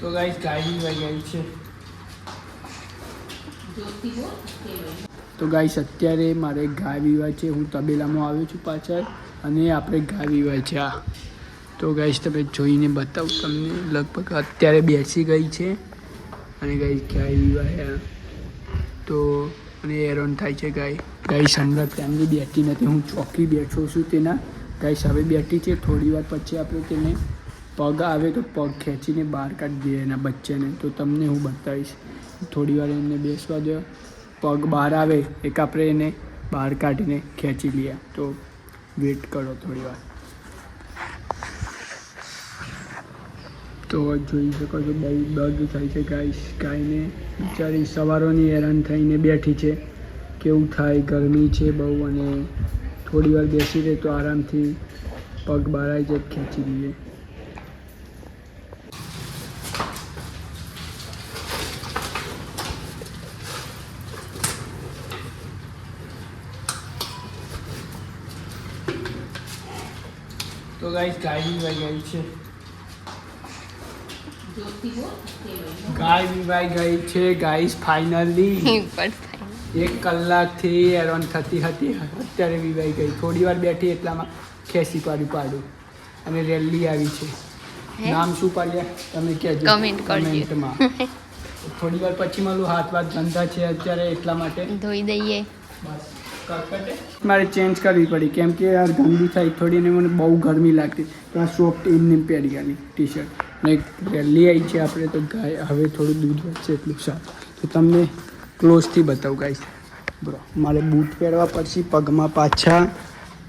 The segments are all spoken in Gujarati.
તો ગાઈસ ગાડી વાગી છે. તો ગાઈસ અત્યારે મારે ગાય વિવાહ છે. હું તબેલામાં આવ્યો છું પાછળ અને આપણે ગાય વિવાહ છે. તો ગાઈસ તમે જોઈને બતાવું તમને. લગભગ અત્યારે બેસી ગઈ છે અને ગાઈસ ગાય વિવાહ તો અને હેરાન થાય છે ગાઈસ હમણાં ફેમિલી બેઠી નથી. હું ચોકી બેઠો છું તેના. ગાઈસ હવે બેઠી છે. થોડી વાર પછી આપણે તેને પગ આવે તો પગ ખેંચીને બહાર કાઢી દઈએ એના બચ્ચાને. તો તમને હું બતાવીશ. થોડી વાર એને બેસવા દો. પગ બહાર આવે એક આપણે એને બહાર કાઢીને ખેંચી લઈએ. તો વેટ કરો થોડી વાર. તો જોઈ શકો છો બહુ દર્દ થાય છે ગાઈસ. ગાયને બિચારી સવારોની હેરાન થઈને બેઠી છે. કેવું થાય, ગરમી છે બહુ અને થોડી વાર બેસી રહે તો આરામથી પગ બહાર આવી જાય ખેંચી લઈએ. તો ગાઈસ ગાય વિવાહ ગઈ છે. ગાય વિવાહ ગઈ છે ગાઈસ ફાઇનલી. 1 કલાકથી હેરાન થતી હતી, અત્યારે વિવાહ ગઈ. થોડી વાર બેઠી એટલામાં ખેંચી પાડું અને રેલી આવી છે. નામ શું પાડ્યા તમે કહેજો કમેન્ટમાં. થોડી વાર પછી મારું હાથ ગંદા છે અત્યારે એટલા માટે ધોઈ દઈએ. બસ મારે ચેન્જ કરવી પડી કેમ કે યાર ગંદી થઈ થોડી ને મને બહુ ગરમી લાગતી. તો આ સોફ્ટ એમને પહેરી ગયેલી ટી શર્ટ ને રેલી આવી છે આપણે. તો ગાય હવે થોડું દૂધ વધશે એટલું સારું. તો તમને ક્લોઝથી બતાવું ગાઈશ. બરો મારે બૂટ પહેરવા પડશે પગમાં પાછા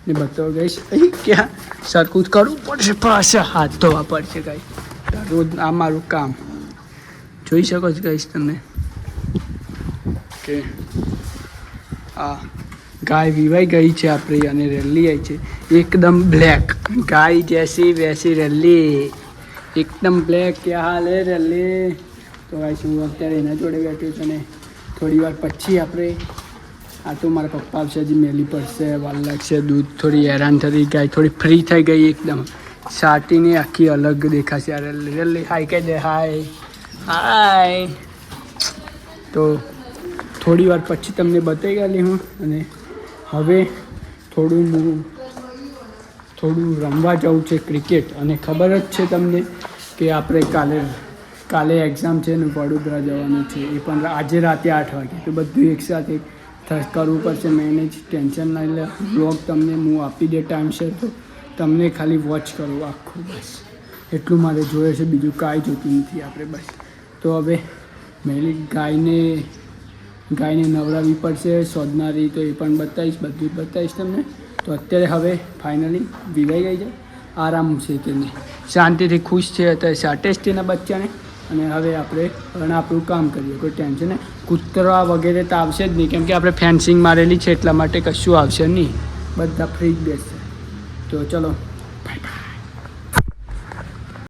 ને બતાવો ગાઈશ. અહીં ક્યાં સરખું જ કરવું પડશે, પાછા હાથ ધોવા પડશે ગાઈશ. રોજ આ મારું કામ જોઈ શકો છો ગાઈશ તમે કે આ ગાય વિવાઈ ગઈ છે આપણી અને રેલી આવી છે એકદમ બ્લેક. ગાય જैसी वैसी રેલી એકદમ બ્લેક. क्या हाल है રેલી? તો ગાઈશ હું અત્યારે એના જોડે બેઠ્યો છું અને થોડી વાર પછી આપણે આ તો મારા પપ્પા આવશે, હજી મેલી પડશે, વાર લાગશે. દૂધ થોડી હેરાન થતી. ગાય થોડી ફ્રી થઈ ગઈ એકદમ. સાટીને આખી અલગ દેખાશે આ રેલી. હાય કહી દે હાય હાય. તો થોડી વાર પછી તમને બતાવી ગયેલી હું અને હવે થોડું રમવા જવું છે ક્રિકેટ. અને ખબર જ છે તમને કે આપણે કાલે એક્ઝામ છે ને વડોદરા જવાનું છે. એ પણ આજે રાતે 8 વાગે. તો બધું એકસાથે કરવું પડશે મેનેજ. ટેન્શન ના લે. બ્લોગ તમને હું આપી દે ટાઈમસર તો તમને ખાલી વોચ કરવું આખું બસ એટલું મારે જોઈએ છે. બીજું કાંઈ જોતું નથી આપણે બસ. તો હવે મેલી ગાયને નવડાવવી પડશે. શોધનારી તો એ પણ બતાવીશ, બધું જ બતાવીશ તમને. તો અત્યારે હવે ફાઇનલી વિવાઈ ગઈ છે. આરામ છે તેને શાંતિથી ખુશ છે અત્યારે. સાટે જ તેના બચ્ચાને અને હવે આપણે આપણું કામ કરીએ. કોઈ ટેન્શન નહીં. કૂતરા વગેરે તો આવશે જ નહીં કેમ કે આપણે ફેન્સિંગ મારેલી છે એટલા માટે કશું આવશે નહીં. બધા ફ્રી જ બેસશે. તો ચલો